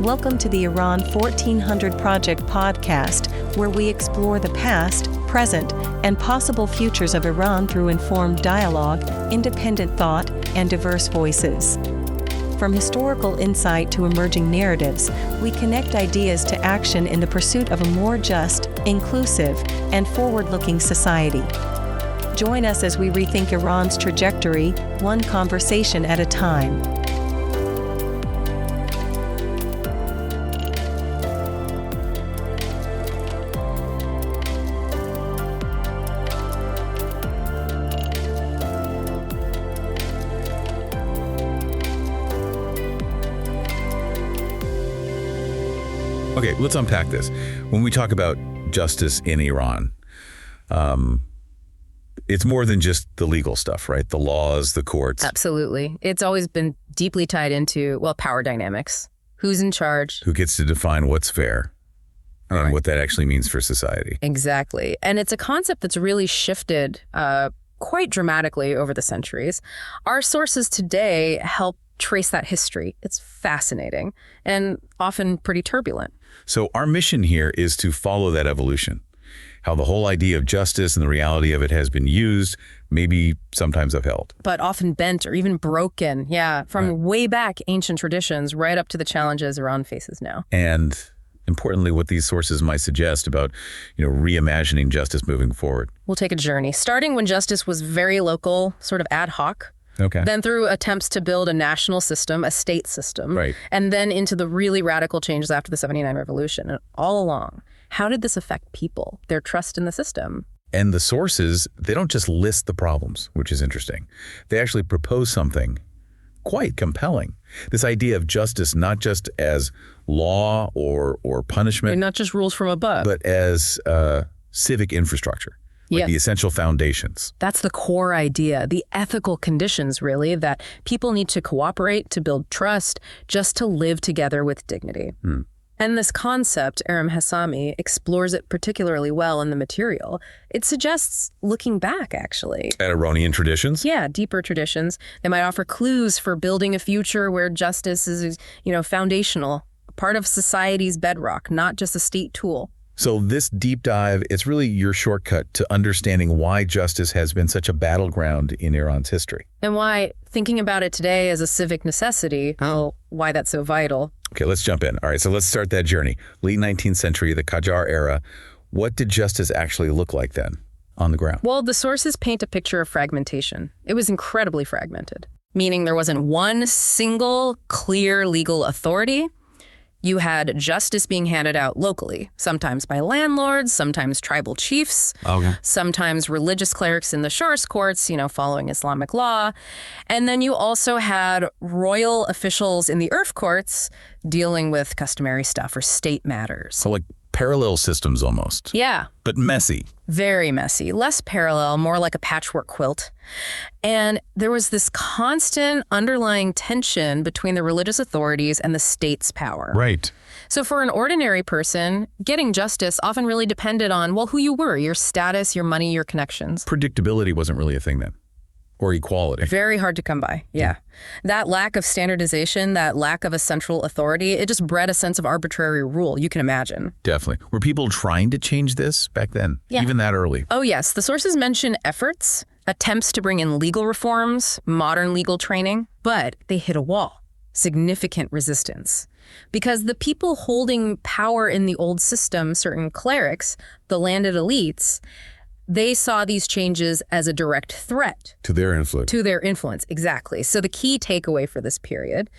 Welcome to the Iran 1400 Project podcast, where we explore the past, present, and possible futures of Iran through informed dialogue, independent thought, and diverse voices. From historical insight to emerging narratives, we connect ideas to action in the pursuit of a more just, inclusive, and forward-looking society. Join us as we rethink Iran's trajectory, one conversation at a time. Okay, let's unpack this. When we talk about justice in Iran, it's more than just the legal stuff, right? The laws, the courts. Absolutely. It's always been deeply tied into, power dynamics. Who's in charge? Who gets to define what's fair and what that actually means for society. Exactly. And it's a concept that's really shifted quite dramatically over the centuries. Our sources today help trace that history. It's fascinating and often pretty turbulent. So our mission here is to follow that evolution, how the whole idea of justice and the reality of it has been used, maybe sometimes upheld. But often bent or even broken, from way back ancient traditions right up to the challenges Iran faces now. And importantly, what these sources might suggest about, reimagining justice moving forward. We'll take a journey, starting when justice was very local, sort of ad hoc. Okay. Then through attempts to build a national system, a state system, right. And then into the really radical changes after the 79 revolution. And all along, how did this affect people, their trust in the system? And the sources, they don't just list the problems, which is interesting. They actually propose something quite compelling. This idea of justice not just as law or punishment. And not just rules from above. But as civic infrastructure. Like the essential foundations. That's the core idea, the ethical conditions, really, that people need to cooperate, to build trust, just to live together with dignity. And this concept, Aram Hessami, explores it particularly well in the material. It suggests looking back, actually. At Iranian traditions? Yeah, deeper traditions. They might offer clues for building a future where justice is, foundational, part of society's bedrock, not just a state tool. So this deep dive, it's really your shortcut to understanding why justice has been such a battleground in Iran's history. And why thinking about it today as a civic necessity, why that's so vital. Okay, let's jump in. All right, so let's start that journey. Late 19th century, the Qajar era. What did justice actually look like then on the ground? Well, the sources paint a picture of fragmentation. It was incredibly fragmented, meaning there wasn't one single clear legal authority. You had justice being handed out locally, sometimes by landlords, sometimes tribal chiefs, sometimes religious clerics in the shorest courts, following Islamic law. And then you also had royal officials in the Urf courts dealing with customary stuff or state matters. So like parallel systems almost. Yeah. But messy. Very messy. Less parallel, more like a patchwork quilt. And there was this constant underlying tension between the religious authorities and the state's power. Right. So for an ordinary person, getting justice often really depended on, who you were, your status, your money, your connections. Predictability wasn't really a thing then. Or equality. Very hard to come by, yeah. That lack of standardization, that lack of a central authority, it just bred a sense of arbitrary rule, you can imagine. Definitely. Were people trying to change this back then? Yeah. Even that early? Oh, yes. The sources mention efforts, attempts to bring in legal reforms, modern legal training, but they hit a wall. Significant resistance. Because the people holding power in the old system, certain clerics, the landed elites, they saw these changes as a direct threat. To their influence. To their influence, exactly. So the key takeaway for this period,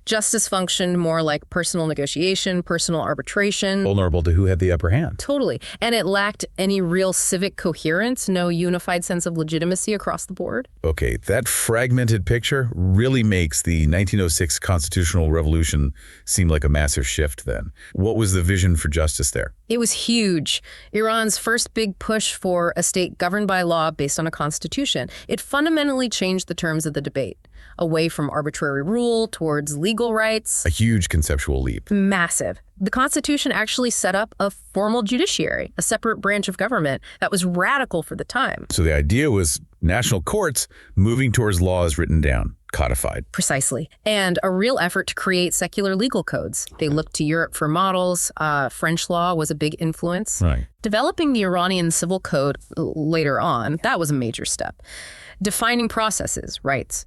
justice functioned more like personal negotiation, personal arbitration. Vulnerable to who had the upper hand. Totally. And it lacked any real civic coherence, no unified sense of legitimacy across the board. Okay, that fragmented picture really makes the 1906 constitutional revolution seem like a massive shift then. What was the vision for justice there? It was huge. Iran's first big push for a state governed by law based on a constitution. It fundamentally changed the terms of the debate, away from arbitrary rule towards legal rights. A huge conceptual leap. Massive. The Constitution actually set up a formal judiciary, a separate branch of government that was radical for the time. So the idea was national courts moving towards laws written down, codified. Precisely. And a real effort to create secular legal codes. They looked to Europe for models. French law was a big influence. Right. Developing the Iranian civil code later on, that was a major step. Defining processes, rights.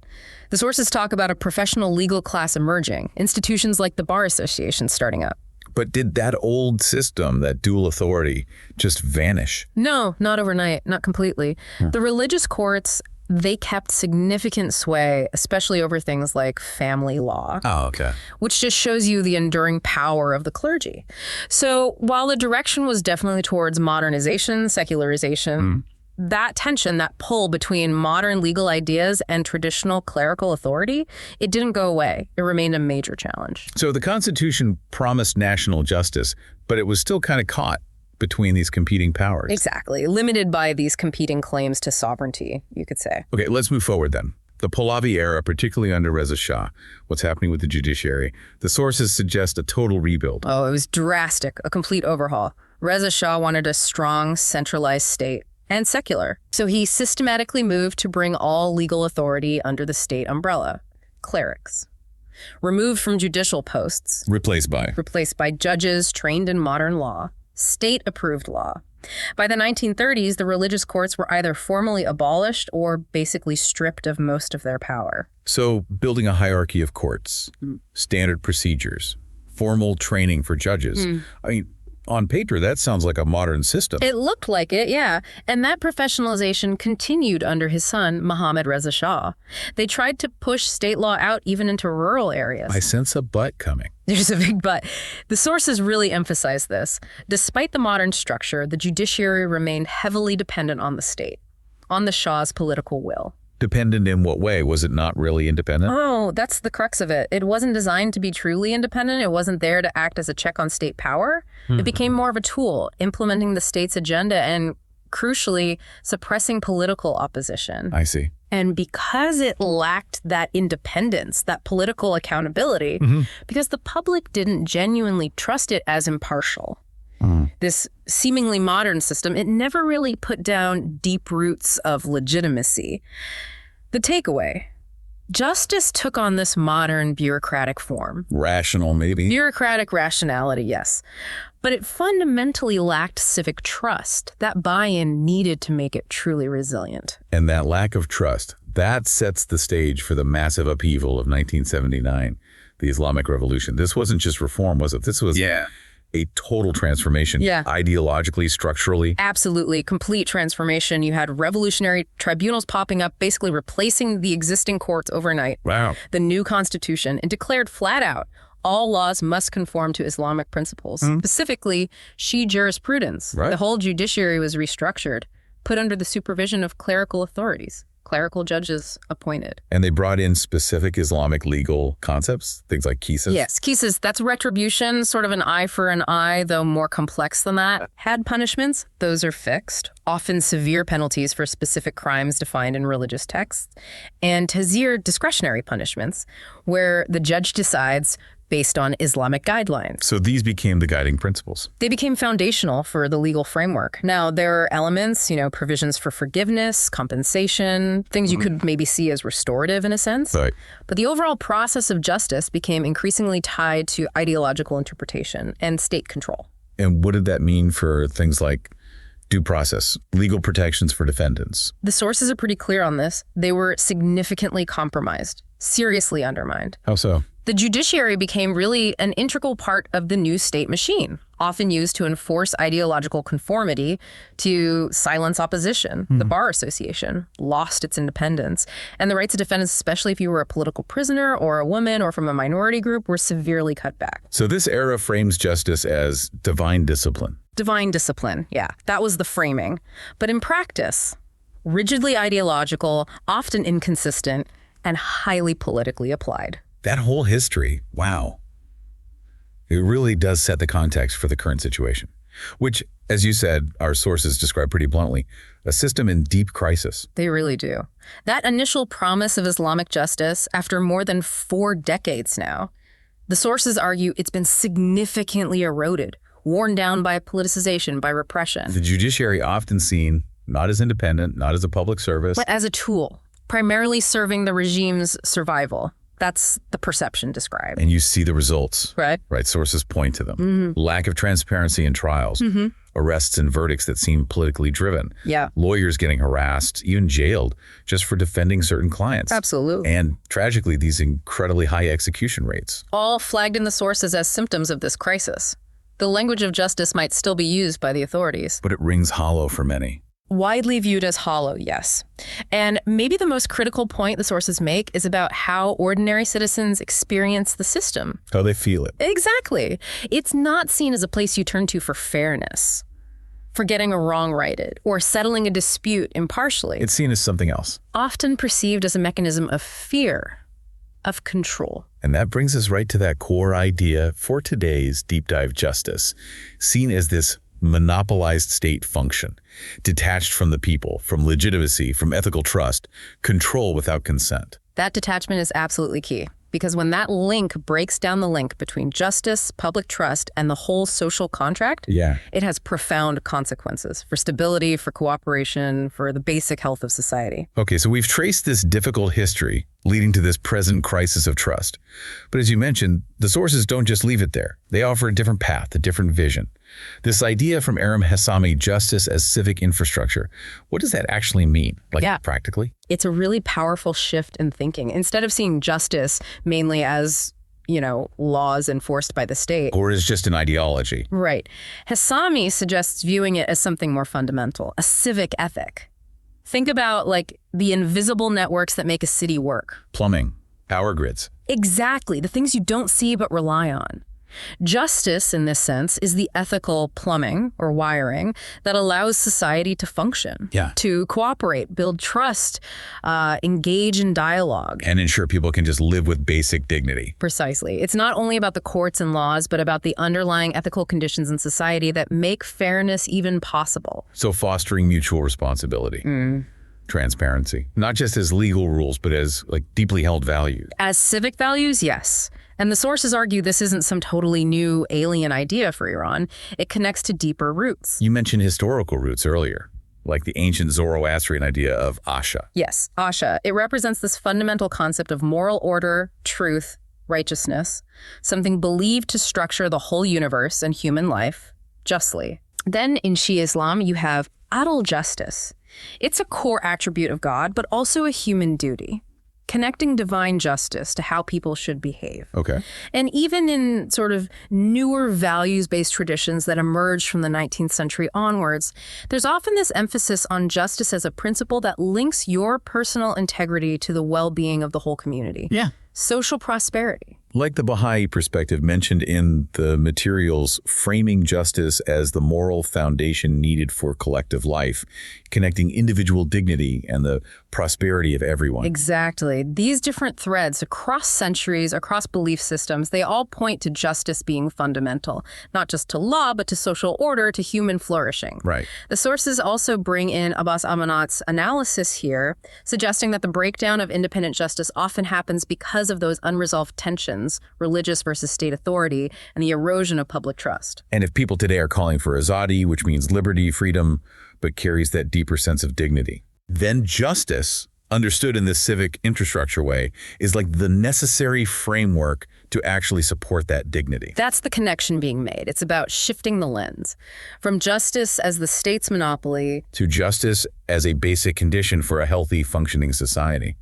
The sources talk about a professional legal class emerging, institutions like the Bar Association starting up. But did that old system, that dual authority, just vanish? No, not overnight, not completely. The religious courts, they kept significant sway, especially over things like family law. Oh, okay. Which just shows you the enduring power of the clergy. So while the direction was definitely towards modernization, secularization, that tension, that pull between modern legal ideas and traditional clerical authority, it didn't go away. It remained a major challenge. So the Constitution promised national justice, but it was still kind of caught between these competing powers. Exactly. Limited by these competing claims to sovereignty, you could say. Okay, let's move forward then. The Pahlavi era, particularly under Reza Shah, what's happening with the judiciary, the sources suggest a total rebuild. Oh, it was drastic, a complete overhaul. Reza Shah wanted a strong, centralized state. And secular. So he systematically moved to bring all legal authority under the state umbrella. Clerics. Removed from judicial posts. Replaced by Judges trained in modern law. State-approved law. By the 1930s, the religious courts were either formally abolished or basically stripped of most of their power. So building a hierarchy of courts, standard procedures, formal training for judges. I mean, on paper, that sounds like a modern system. It looked like it, yeah. And that professionalization continued under his son, Mohammad Reza Shah. They tried to push state law out even into rural areas. I sense a but coming. There's a big but. The sources really emphasize this. Despite the modern structure, the judiciary remained heavily dependent on the state, on the Shah's political will. Dependent in what way? Was it not really independent? Oh, that's the crux of it. It wasn't designed to be truly independent. It wasn't there to act as a check on state power. It became more of a tool, implementing the state's agenda and, crucially, suppressing political opposition. I see. And because it lacked that independence, that political accountability, because the public didn't genuinely trust it as impartial, this seemingly modern system, it never really put down deep roots of legitimacy. The takeaway, justice took on this modern bureaucratic form. Rational, maybe? Bureaucratic rationality, yes. But it fundamentally lacked civic trust. That buy-in needed to make it truly resilient. And that lack of trust, that sets the stage for the massive upheaval of 1979, the Islamic Revolution. This wasn't just reform, was it? This was a total transformation, ideologically, structurally. Absolutely. Complete transformation. You had revolutionary tribunals popping up, basically replacing the existing courts overnight. Wow. The new constitution, and declared flat out, all laws must conform to Islamic principles, specifically Shia jurisprudence. Right. The whole judiciary was restructured, put under the supervision of clerical authorities. Clerical judges appointed. And they brought in specific Islamic legal concepts, things like qisas? Yes, qisas, that's retribution, sort of an eye for an eye, though more complex than that. Had punishments, those are fixed, often severe penalties for specific crimes defined in religious texts. And tazir, discretionary punishments, where the judge decides based on Islamic guidelines. So these became the guiding principles. They became foundational for the legal framework. Now, there are elements, provisions for forgiveness, compensation, things you could maybe see as restorative in a sense. Right. But the overall process of justice became increasingly tied to ideological interpretation and state control. And what did that mean for things like due process, legal protections for defendants? The sources are pretty clear on this. They were significantly compromised, seriously undermined. How so? The judiciary became really an integral part of the new state machine, often used to enforce ideological conformity, to silence opposition. The Bar Association lost its independence, and the rights of defendants, especially if you were a political prisoner or a woman or from a minority group, were severely cut back. So this era frames justice as divine discipline. Divine discipline, yeah, that was the framing. But in practice, rigidly ideological, often inconsistent, and highly politically applied. That whole history, wow. It really does set the context for the current situation, which, as you said, our sources describe pretty bluntly, a system in deep crisis. They really do. That initial promise of Islamic justice, after more than 4 decades now, the sources argue it's been significantly eroded, worn down by politicization, by repression. The judiciary often seen not as independent, not as a public service, But as a tool. primarily serving the regime's survival. That's the perception described. And you see the results. Right. Right. Sources point to them. Lack of transparency in trials. Arrests and verdicts that seem politically driven. Yeah. Lawyers getting harassed, even jailed, just for defending certain clients. Absolutely. And tragically, these incredibly high execution rates. All flagged in the sources as symptoms of this crisis. The language of justice might still be used by the authorities. But it rings hollow for many. Widely viewed as hollow, yes. And maybe the most critical point the sources make is about how ordinary citizens experience the system. How they feel it. Exactly. It's not seen as a place you turn to for fairness, for getting a wrong righted, or settling a dispute impartially. It's seen as something else. Often perceived as a mechanism of fear, of control. And that brings us right to that core idea for today's deep dive justice, seen as this monopolized state function, detached from the people, from legitimacy, from ethical trust, control without consent. That detachment is absolutely key, because when that link breaks down the link between justice, public trust, and the whole social contract, it has profound consequences for stability, for cooperation, for the basic health of society. Okay, so we've traced this difficult history leading to this present crisis of trust. But as you mentioned, the sources don't just leave it there. They offer a different path, a different vision. This idea from Aram Hessami, justice as civic infrastructure, what does that actually mean, practically? It's a really powerful shift in thinking. Instead of seeing justice mainly as, laws enforced by the state. Or as just an ideology. Right. Hessami suggests viewing it as something more fundamental, a civic ethic. Think about, the invisible networks that make a city work. Plumbing, power grids. Exactly, the things you don't see but rely on. Justice, in this sense, is the ethical plumbing or wiring that allows society to function, to cooperate, build trust, engage in dialogue. And ensure people can just live with basic dignity. Precisely. It's not only about the courts and laws, but about the underlying ethical conditions in society that make fairness even possible. So fostering mutual responsibility. Transparency, not just as legal rules, but as deeply held values. As civic values, yes. And the sources argue this isn't some totally new alien idea for Iran. It connects to deeper roots. You mentioned historical roots earlier, like the ancient Zoroastrian idea of Asha. Yes, Asha. It represents this fundamental concept of moral order, truth, righteousness, something believed to structure the whole universe and human life justly. Then in Shia Islam, you have adl justice. It's a core attribute of God, but also a human duty, connecting divine justice to how people should behave. Okay. And even in sort of newer values-based traditions that emerged from the 19th century onwards, there's often this emphasis on justice as a principle that links your personal integrity to the well-being of the whole community. Yeah. Social prosperity. Like the Baha'i perspective mentioned in the materials, framing justice as the moral foundation needed for collective life, connecting individual dignity and the prosperity of everyone. Exactly. These different threads across centuries, across belief systems, they all point to justice being fundamental, not just to law, but to social order, to human flourishing. Right. The sources also bring in Abbas Amanat's analysis here, suggesting that the breakdown of independent justice often happens because of those unresolved tensions, religious versus state authority, and the erosion of public trust. And if people today are calling for azadi, which means liberty, freedom, but carries that deeper sense of dignity, then justice, understood in this civic infrastructure way, is like the necessary framework to actually support that dignity. That's the connection being made. It's about shifting the lens from justice as the state's monopoly to justice as a basic condition for a healthy, functioning society.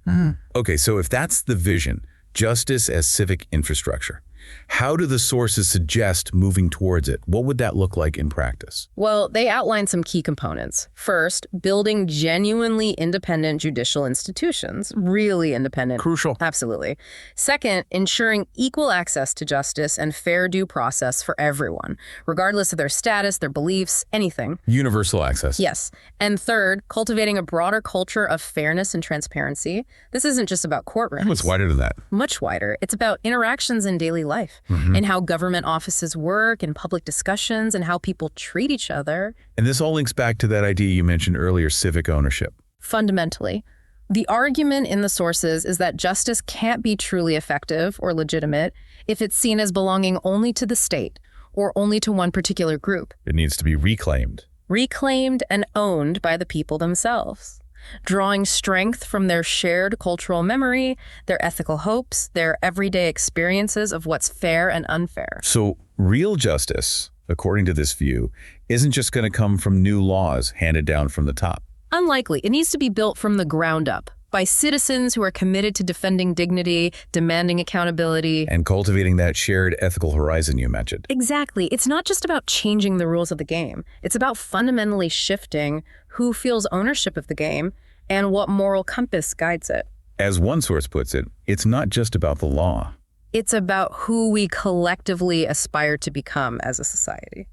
Okay, so if that's the vision, justice as civic infrastructure, how do the sources suggest moving towards it? What would that look like in practice? Well, they outline some key components. First, building genuinely independent judicial institutions, really independent. Crucial. Absolutely. Second, ensuring equal access to justice and fair due process for everyone, regardless of their status, their beliefs, anything. Universal access. Yes. And third, cultivating a broader culture of fairness and transparency. This isn't just about courtrooms. What's wider than that? Much wider. It's about interactions in daily life. And how government offices work and public discussions and how people treat each other. And this all links back to that idea you mentioned earlier, civic ownership. Fundamentally, the argument in the sources is that justice can't be truly effective or legitimate if it's seen as belonging only to the state or only to one particular group. It needs to be reclaimed. Reclaimed and owned by the people themselves. drawing strength from their shared cultural memory, their ethical hopes, their everyday experiences of what's fair and unfair. So real justice, according to this view, isn't just going to come from new laws handed down from the top. Unlikely. It needs to be built from the ground up by citizens who are committed to defending dignity, demanding accountability, and cultivating that shared ethical horizon you mentioned. Exactly. It's not just about changing the rules of the game. It's about fundamentally shifting who feels ownership of the game and what moral compass guides it. As one source puts it, it's not just about the law. It's about who we collectively aspire to become as a society.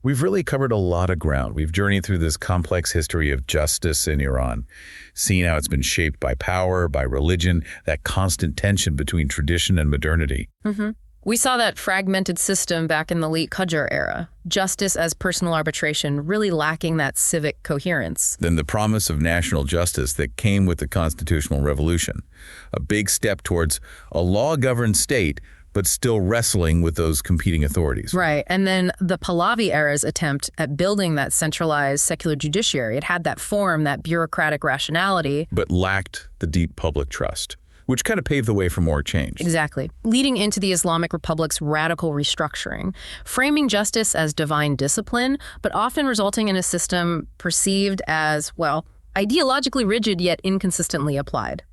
We've really covered a lot of ground. We've journeyed through this complex history of justice in Iran, seen how it's been shaped by power, by religion, that constant tension between tradition and modernity. We saw that fragmented system back in the late Qajar era, justice as personal arbitration really lacking that civic coherence. Then the promise of national justice that came with the constitutional revolution, a big step towards a law-governed state, but still wrestling with those competing authorities. Right. And then the Pahlavi era's attempt at building that centralized secular judiciary. It had that form, that bureaucratic rationality. But lacked the deep public trust, which kind of paved the way for more change. Exactly. Leading into the Islamic Republic's radical restructuring, framing justice as divine discipline, but often resulting in a system perceived as, well, ideologically rigid yet inconsistently applied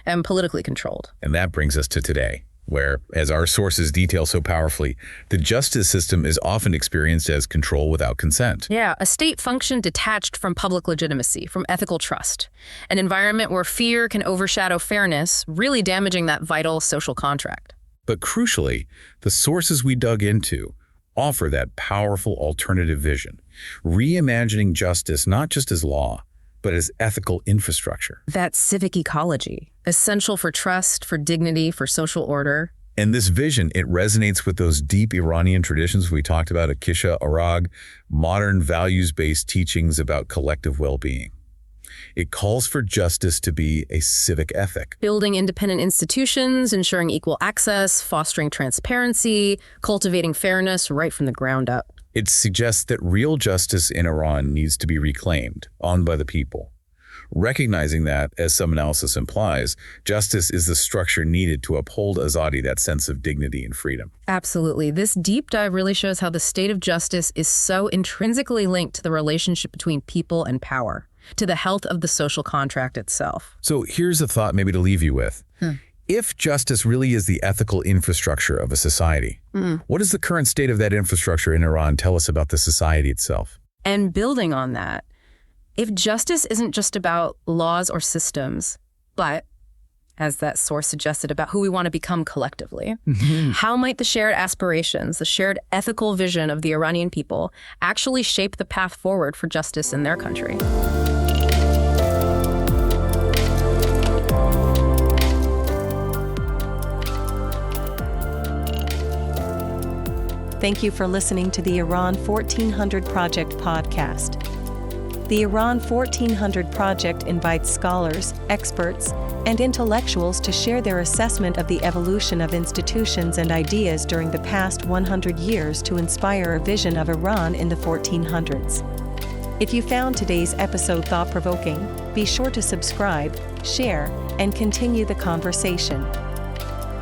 and politically controlled. And that brings us to today, where, as our sources detail so powerfully, the justice system is often experienced as control without consent. Yeah, a state function detached from public legitimacy, from ethical trust. An environment where fear can overshadow fairness, really damaging that vital social contract. But crucially, the sources we dug into offer that powerful alternative vision, reimagining justice not just as law, but as ethical infrastructure. That civic ecology, essential for trust, for dignity, for social order. And this vision, it resonates with those deep Iranian traditions we talked about, Akisha, Arag, modern values-based teachings about collective well-being. It calls for justice to be a civic ethic. Building independent institutions, ensuring equal access, fostering transparency, cultivating fairness right from the ground up. It suggests that real justice in Iran needs to be reclaimed, owned by the people. Recognizing that, as some analysis implies, justice is the structure needed to uphold Azadi, that sense of dignity and freedom. Absolutely. This deep dive really shows how the state of justice is so intrinsically linked to the relationship between people and power, to the health of the social contract itself. So here's a thought maybe to leave you with. If justice really is the ethical infrastructure of a society, what does the current state of that infrastructure in Iran tell us about the society itself? And building on that, if justice isn't just about laws or systems, but, as that source suggested, about who we want to become collectively, how might the shared aspirations, the shared ethical vision of the Iranian people actually shape the path forward for justice in their country? Thank you for listening to the Iran 1400 Project podcast. The Iran 1400 Project invites scholars, experts, and intellectuals to share their assessment of the evolution of institutions and ideas during the past 100 years to inspire a vision of Iran in the 1400s. If you found today's episode thought-provoking, be sure to subscribe, share, and continue the conversation.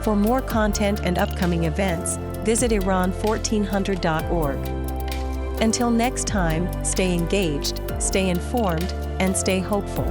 For more content and upcoming events, visit Iran1400.org. Until next time, stay engaged, stay informed, and stay hopeful.